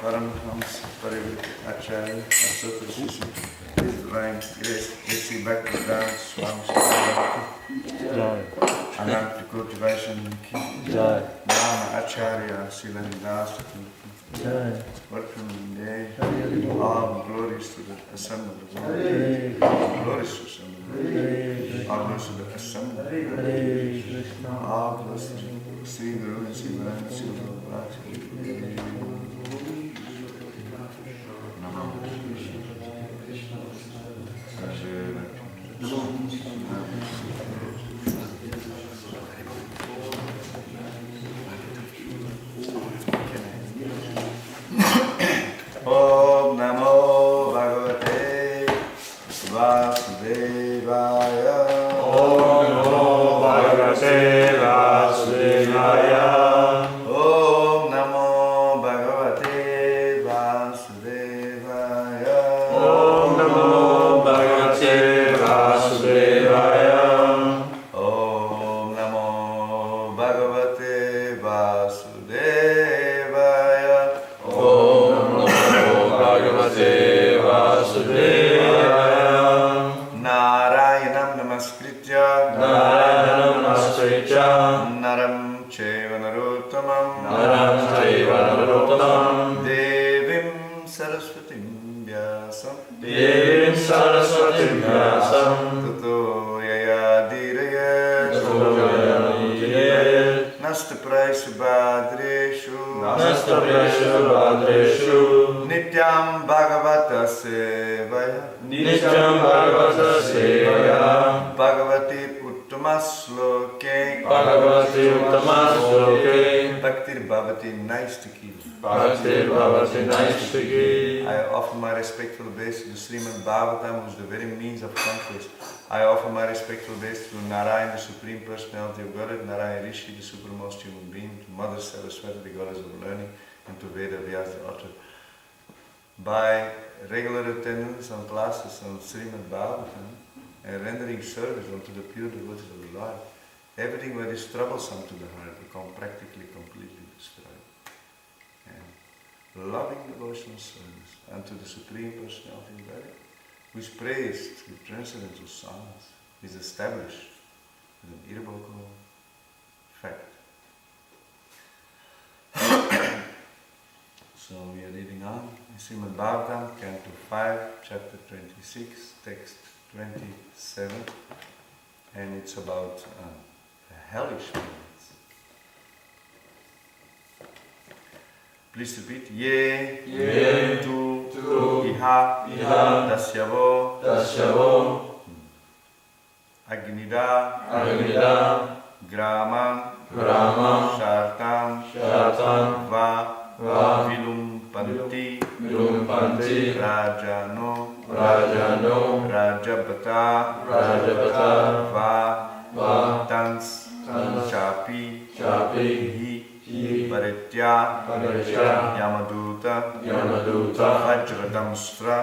Paramhams Parivritti Acharya Asota Shishi His Divine Grace A.C. Bhaktivedanta Swami Srila Ananta Koti Vaishnaviki Nama Acharya Silanidasa Welcome day. All glories to the assembled glories to assembled all glories to the assembled all glories to Sri Guru and Sri Varan Sri Prabhu Om Namo Bhagavate Vasudevaya. Om Namo Bhagavate Vasudevaya. Om Namo Bhagavate Vasudevaya. Om Namo Bhagavate Vasudevaya. Om Namo Bhagavate Vasudevaya. Narayanam Namaskritya Naram Cheva Narottamam Devim Saraswatim Vyasam Tato Yaya Dirayat Nastapraishu Bhadreshu Nityam Bhagavata Sevaya Bhagavati Uttamasloke Bhaktir Bhavati Naistiki. I offer my respectful base to the Srimad Bhagavatam, who is the very means of conquest. I offer my respectful base to Narayan, the Supreme Personality of Godhead, Narayan Rishi, the Supremest Human Being, to Mother Saraswati, the Goddess of Learning, and to Veda Vyas, the Author. By regular attendance on classes on Srimad Bhagavatam and rendering service unto the pure devotees of the Lord, everything that is troublesome to the heart becomes practically completely destroyed. And loving devotional service unto the Supreme Personality of Godhead, whose praise through transcendental songs is established as an irrevocable fact. So we are reading on in Srimad Bhagavatam, Canto 5, Chapter 26, Text 27, and it's about the hellish planets. Please repeat. Ye tu iha dasyavo agnida graman shartan va vilumpanti rajano rajabata va tans chapi hi paritya yamaduta vajradamstra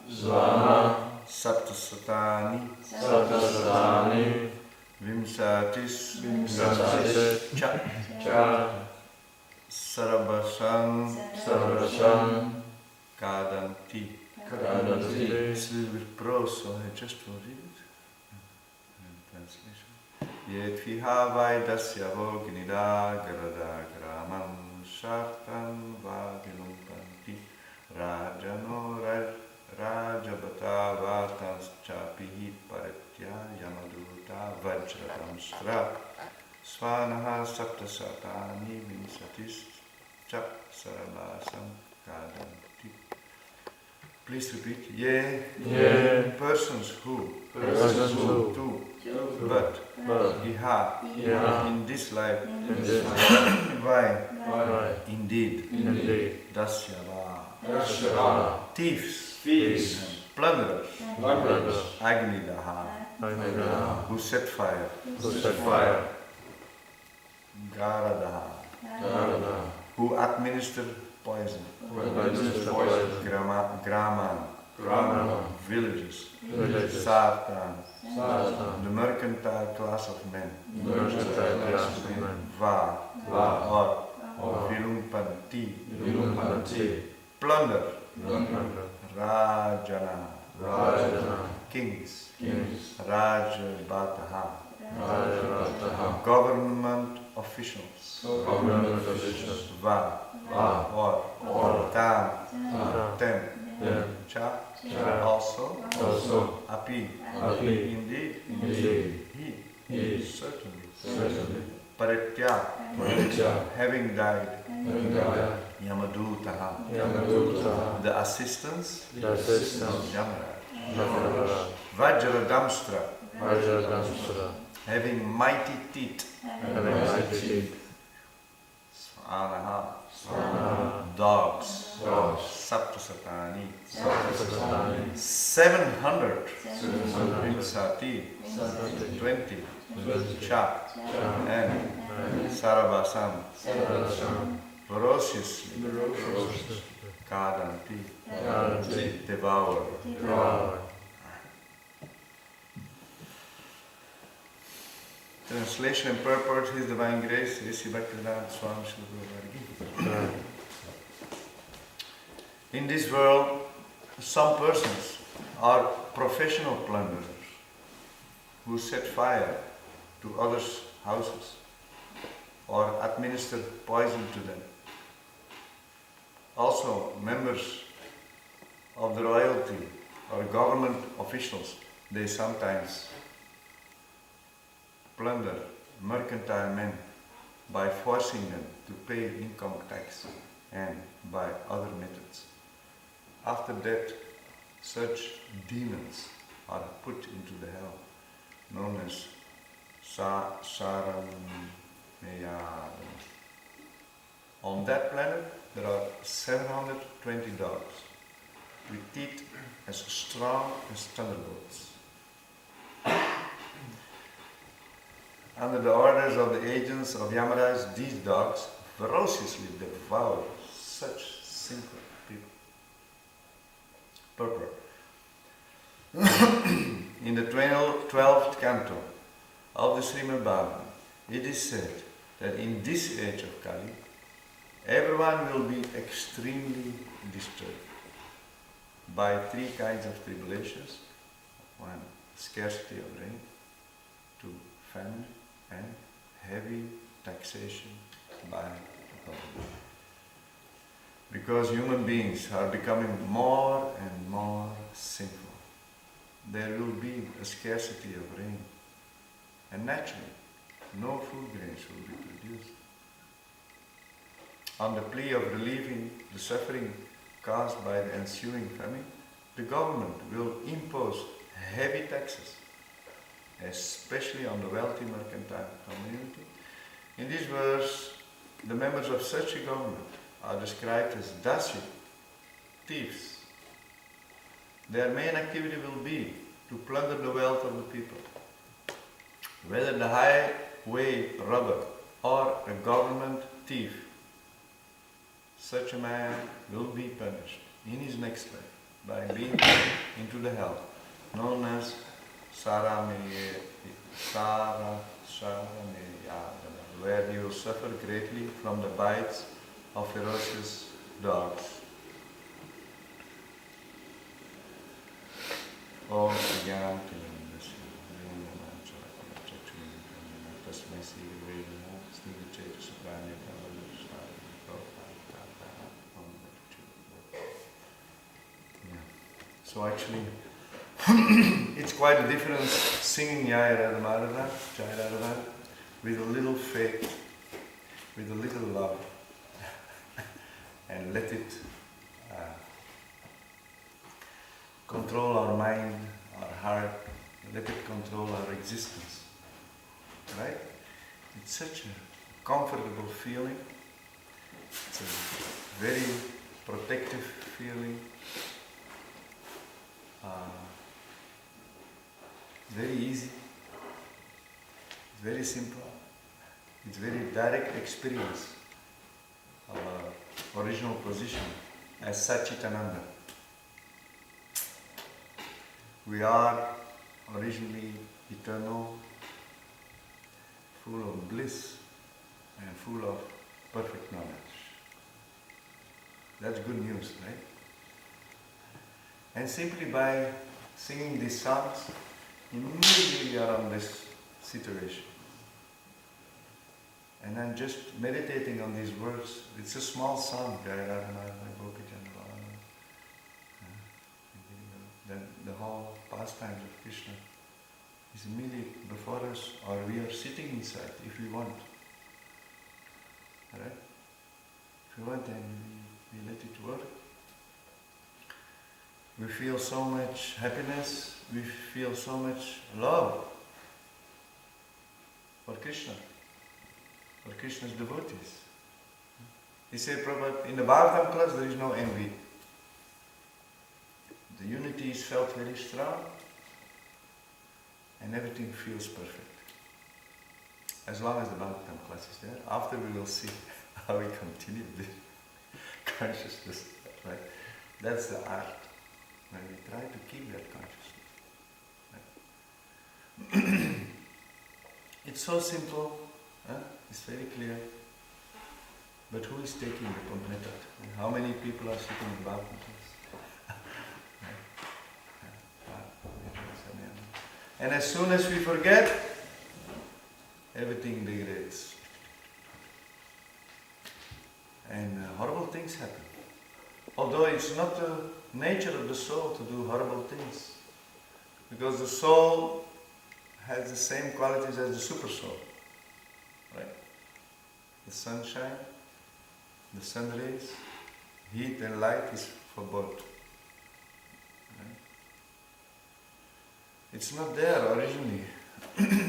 zvana saptasatani vimsatis cha sarabhasan kadanti. It's a little bit prose, so I just will read it. Translation. Yet viha vaidasya gnida grada graman shartan vavilumpanti rajano rajabata vatans chapihi paritya yamaduta vajradamstra svanaha saptasatani vimsatis cha sarabhasam kadanti. Please repeat. Ye persons who do but iha in this life why indeed dasyava thieves and plunderers agnidaha who set fire garadaha who administer poison graman villages, villages, Satan, Satan, the mercantile class of men, mercantile class of men, Va, or Vilumpanti, Vilumpanti, plunder, plunder, Rajana, Rajana, kings, kings, Rajabataha, Rajavataha, government officials, government officials, Va, or Tam, Tem, Cha, also, Api, indeed, he, certainly, Paritya, having died, Yamadutaha, the assistants of Yamaraj, Vajradamstra, having mighty teeth, Svanaha, dogs, Saptasatani, 700, Vimsati, 20, Cha, and Sarabasam, ferociously, Kadanti, devour. Translation and purport, His Divine Grace, Risi Bhaktivedanta Swami Srila Prabhupada. In this world, some persons are professional plunderers who set fire to others' houses or administer poison to them. Also, members of the royalty or government officials, they sometimes plunder mercantile men by forcing them to pay income tax and by other methods. After that, such demons are put into the hell, known as Sarameyad. On that planet, there are 720 dogs with teeth as strong as thunderbolts. Under the orders of the agents of Yamaraj, these dogs ferociously devour such simple people. Purport. In the 12th canto of the Srimad Bhagavatam, it is said that in this age of Kali, everyone will be extremely disturbed by three kinds of tribulations. One, scarcity of rain. Two, famine. And heavy taxation by the government. Because human beings are becoming more and more sinful, there will be a scarcity of rain, and naturally, no food grains will be produced. On the plea of relieving the suffering caused by the ensuing famine, the government will impose heavy taxes, especially on the wealthy mercantile community. In this verse, the members of such a government are described as dasya, thieves. Their main activity will be to plunder the wealth of the people. Whether the highway robber or a government thief, such a man will be punished in his next life by being thrown into the hell, known as Sarameyad, where he will suffer greatly from the bites of ferocious dogs. So actually, it's quite a difference singing Jai Radha with a little faith, with a little love, and let it control our mind, our heart, let it control our existence. Right? It's such a comfortable feeling. It's a very protective feeling. Very easy, it's very simple, it's very direct experience of our original position as Satchitananda. We are originally eternal, full of bliss and full of perfect knowledge. That's good news, right? And simply by singing these songs, immediately we are on this situation. And I'm just meditating on these words. It's a small song. Then the whole pastimes of Krishna is immediately before us, or we are sitting inside if we want. Right? If we want, then we let it work. We feel so much happiness, we feel so much love for Krishna, for Krishna's devotees. He said, Prabhu, in the Bhagavatam class there is no envy. The unity is felt very strong and everything feels perfect. As long as the Bhagavatam class is there, after we will see how we continue this consciousness, right? That's the art, when we try to keep that consciousness. Right? It's so simple, it's very clear, but who is taking the method? How many people are sitting in Bhagavatam class? And as soon as we forget, everything degrades. And horrible things happen. Although it's not the nature of the soul to do horrible things. Because the soul has the same qualities as the super soul. Right? The sunshine, the sun rays, heat and light is for both. Right? It's not there originally.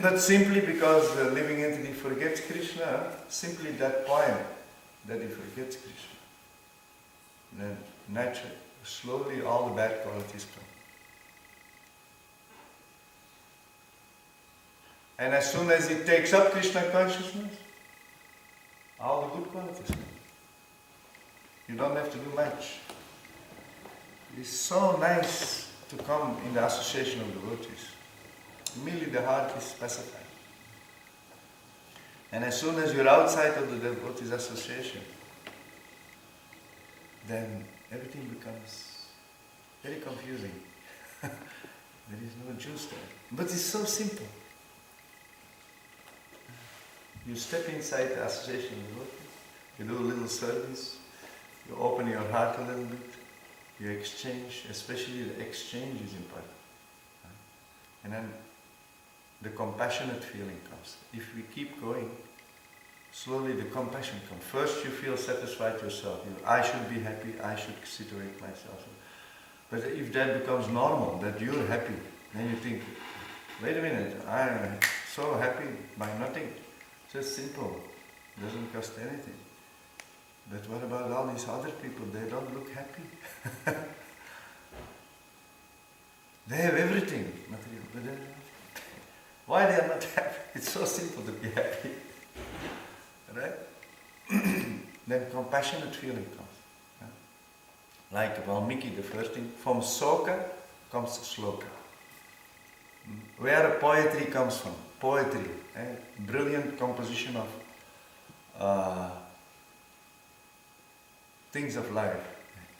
But simply because the living entity forgets Krishna, simply that point that he forgets Krishna, then naturally, slowly all the bad qualities come. And as soon as he takes up Krishna consciousness, all the good qualities come. You don't have to do much. It's so nice to come in the association of devotees. Immediately the heart is pacified. And as soon as you're outside of the devotees' association, then everything becomes very confusing. There is no juice there. But it's so simple. You step inside the association of devotees, you do a little service, you open your heart a little bit, you exchange, especially the exchange is important. And then the compassionate feeling comes. If we keep going, slowly the compassion comes. First you feel satisfied yourself. I should be happy, I should situate myself. But if that becomes normal, that you're happy, then you think, wait a minute, I'm so happy by nothing. Just simple, doesn't cost anything. But what about all these other people? They don't look happy. They have everything, material, but why they are not happy? It's so simple to be happy. Right? Then compassionate feeling comes. Yeah? Like Valmiki, the first thing, from Soka comes Sloka. Where poetry comes from. Poetry, brilliant composition of things of life,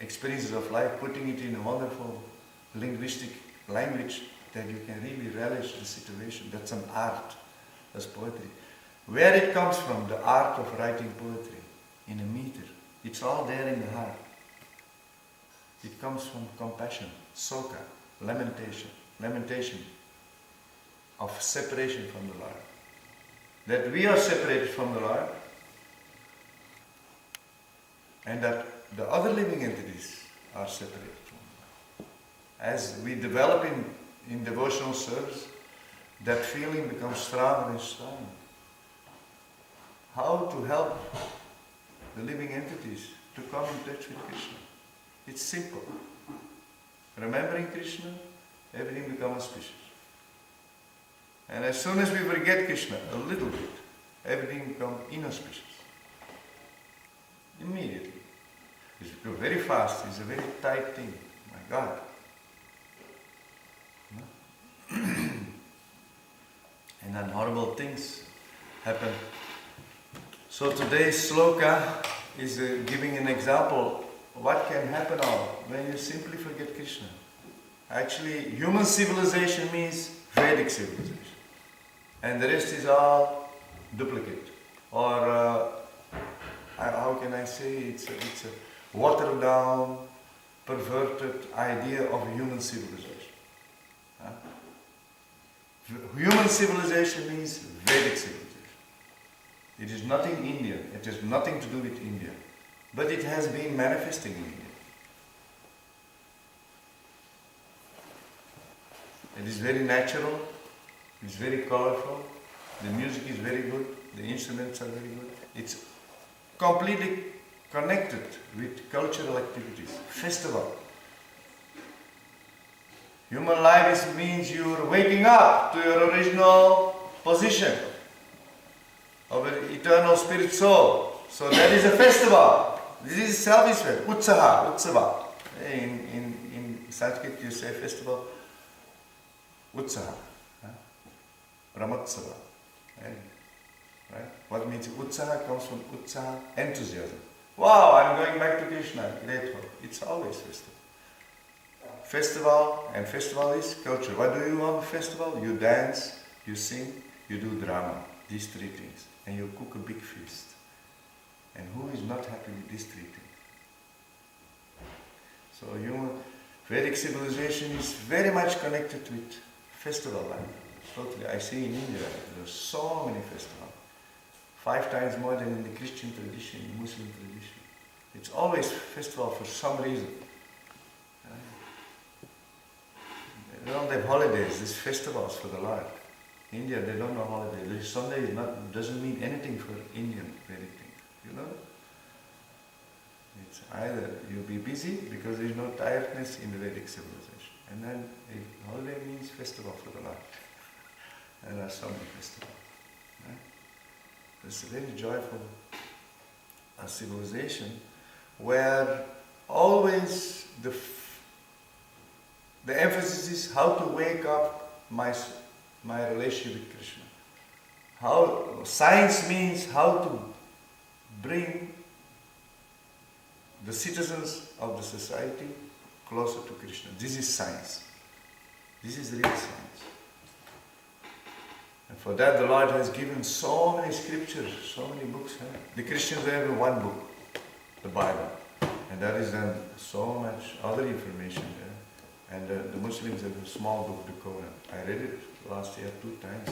experiences of life, putting it in a wonderful linguistic language that you can really relish the situation. That's an art, that's poetry. Where it comes from, the art of writing poetry, in a meter, it's all there in the heart. It comes from compassion, soka, lamentation of separation from the Lord. That we are separated from the Lord, and that the other living entities are separated from the Lord. As we develop in devotional service, that feeling becomes stronger and stronger. How to help the living entities to come in touch with Krishna? It's simple. Remembering Krishna, everything becomes auspicious. And as soon as we forget Krishna, a little bit, everything becomes inauspicious. Immediately. It's very fast, it's a very tight thing. My God. horrible things happen. So today's sloka is giving an example what can happen when you simply forget Krishna. Actually, human civilization means Vedic civilization. And the rest is all duplicate. Or, how can I say, it's a watered down, perverted idea of human civilization. Huh? Human civilization means Vedic civilization. It is nothing Indian, it has nothing to do with India. But it has been manifesting in India. It is very natural, it is very colorful, the music is very good, the instruments are very good. It's completely connected with cultural activities, festival. Human life means you're waking up to your original position of an eternal spirit soul. So that is a festival. This is self-respect, utsava. In Sanskrit you say festival, utsaha, Brahmotsava. Right? What means utsaha comes from utsaha, enthusiasm. Wow, I'm going back to Krishna, grateful. It's always festival. Festival, and festival is culture. What do you on a festival? You dance, you sing, you do drama. These three things. And you cook a big feast. And who is not happy with these three things? So human Vedic civilization is very much connected with festival life. Totally. I see in India, there are so many festivals. 5 times more than in the Christian tradition, in Muslim tradition. It's always festival for some reason. They don't have holidays, there's festivals for the Lord. India, they don't know holidays. Sunday doesn't mean anything for Indian Vedic things. You know? It's either you'll be busy because there's no tiredness in the Vedic civilization. And then a holiday means festival for the Lord. And there are so many festivals. Right? It's a very joyful civilization where always the emphasis is how to wake up my relationship with Krishna. Science means how to bring the citizens of the society closer to Krishna. This is science. This is real science. And for that the Lord has given so many scriptures, so many books. The Christians have one book, the Bible. And that is then so much other information there. And the Muslims have a small book, the Quran. I read it last year 2 times.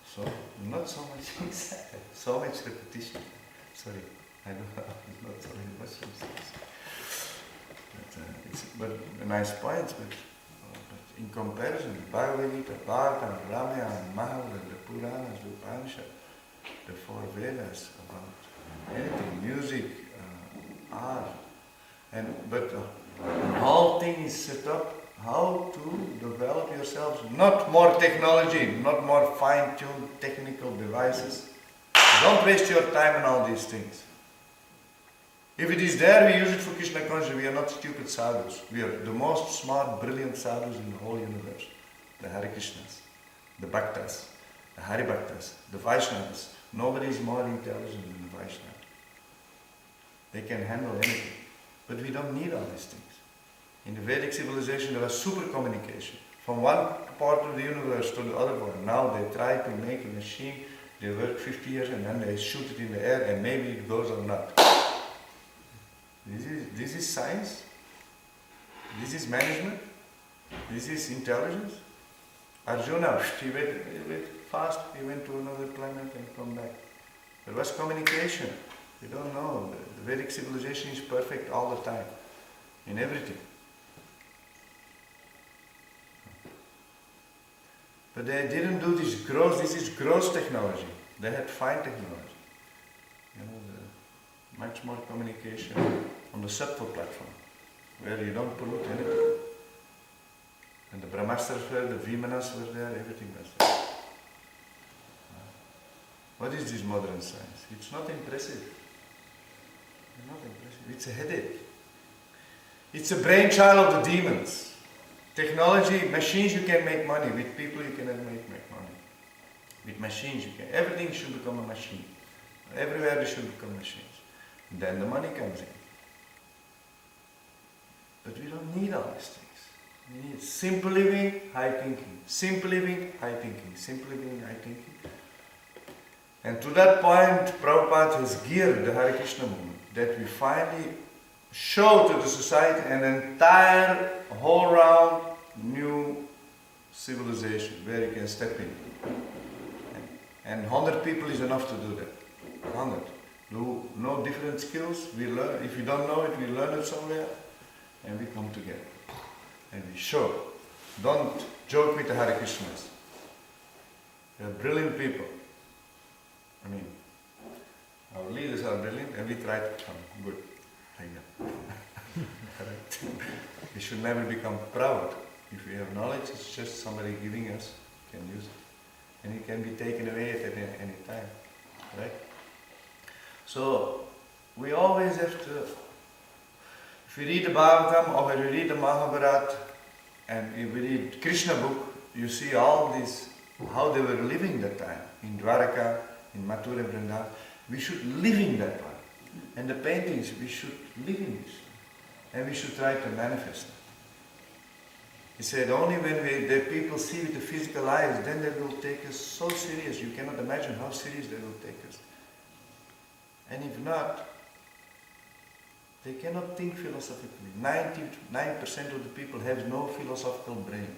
So, not so much things, so much repetition. Sorry, I don't know, not so many Muslims things. But a nice point, but in comparison, Bhagavad Gita, Bhagavatam, Ramayana, Mahabharata, the Puranas, the Upanishad, the 4 Vedas, about anything, music, art, but the whole thing is set up how to develop yourselves, not more technology, not more fine-tuned technical devices. Don't waste your time on all these things. If it is there, we use it for Krishna consciousness. We are not stupid sadhus. We are the most smart, brilliant sadhus in the whole universe. The Hare Krishnas, the Bhaktas, the Hari Bhaktas, the Vaishnavas. Nobody is more intelligent than the Vaishnavas. They can handle anything. But we don't need all these things. In the Vedic civilization there was super communication. From one part of the universe to the other part. Now they try to make a machine, they work 50 years and then they shoot it in the air and maybe it goes or not. This is science. This is management. This is intelligence. Arjuna, he went fast, he went to another planet and come back. There was communication. We don't know. The Vedic civilization is perfect all the time. In everything. But they didn't do this is gross technology. They had fine technology. You know, much more communication on the subtle platform, where you don't pollute anything. And the Brahmastras were, the Vimanas were there, everything was there. What is this modern science? It's not impressive. It's not impressive. It's a headache. It's a brainchild of the demons. Technology, machines you can make money, with people you cannot make money. With machines you can. Everything should become a machine. Everywhere they should become machines. Then the money comes in. But we don't need all these things. We need simple living, high thinking. Simple living, high thinking. Simple living, high thinking. And to that point, Prabhupada has geared the Hare Krishna movement, that we finally show to the society an entire, whole round, new civilization where you can step in. And 100 people is enough to do that. 100. No different skills, we learn. If you don't know it, we learn it somewhere, and we come together. And we show. Don't joke with the Hare Krishnas. They are brilliant people. I mean, our leaders are brilliant, and we try to become good. Like that. Correct. We should never become proud. If we have knowledge, it's just somebody giving us, can use it. And it can be taken away at any time. Right? So, we always have to, if we read the Bhagavatam or we read the Mahabharata, and if we read Krishna book, you see all this, how they were living that time, in Dwaraka, in Mathura, Vrindavan. We should live in that one. And the paintings, we should live in this. And we should try to manifest it. He said, only when the people see with the physical eyes, then they will take us so serious. You cannot imagine how serious they will take us. And if not, they cannot think philosophically. 99% of the people have no philosophical brain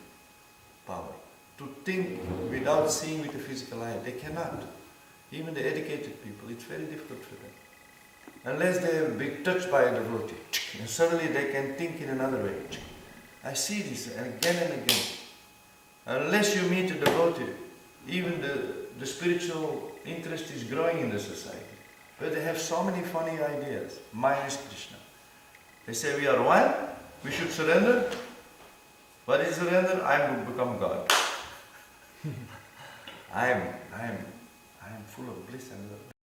power. To think without seeing with the physical eye, they cannot. Even the educated people, it's very difficult for them. Unless they have been touched by a devotee, and suddenly they can think in another way. I see this again and again. Unless you meet a devotee, even the spiritual interest is growing in the society. But they have so many funny ideas. Mine is Krishna. They say we are one, we should surrender. What is surrender? I am to become God. I am full of bliss and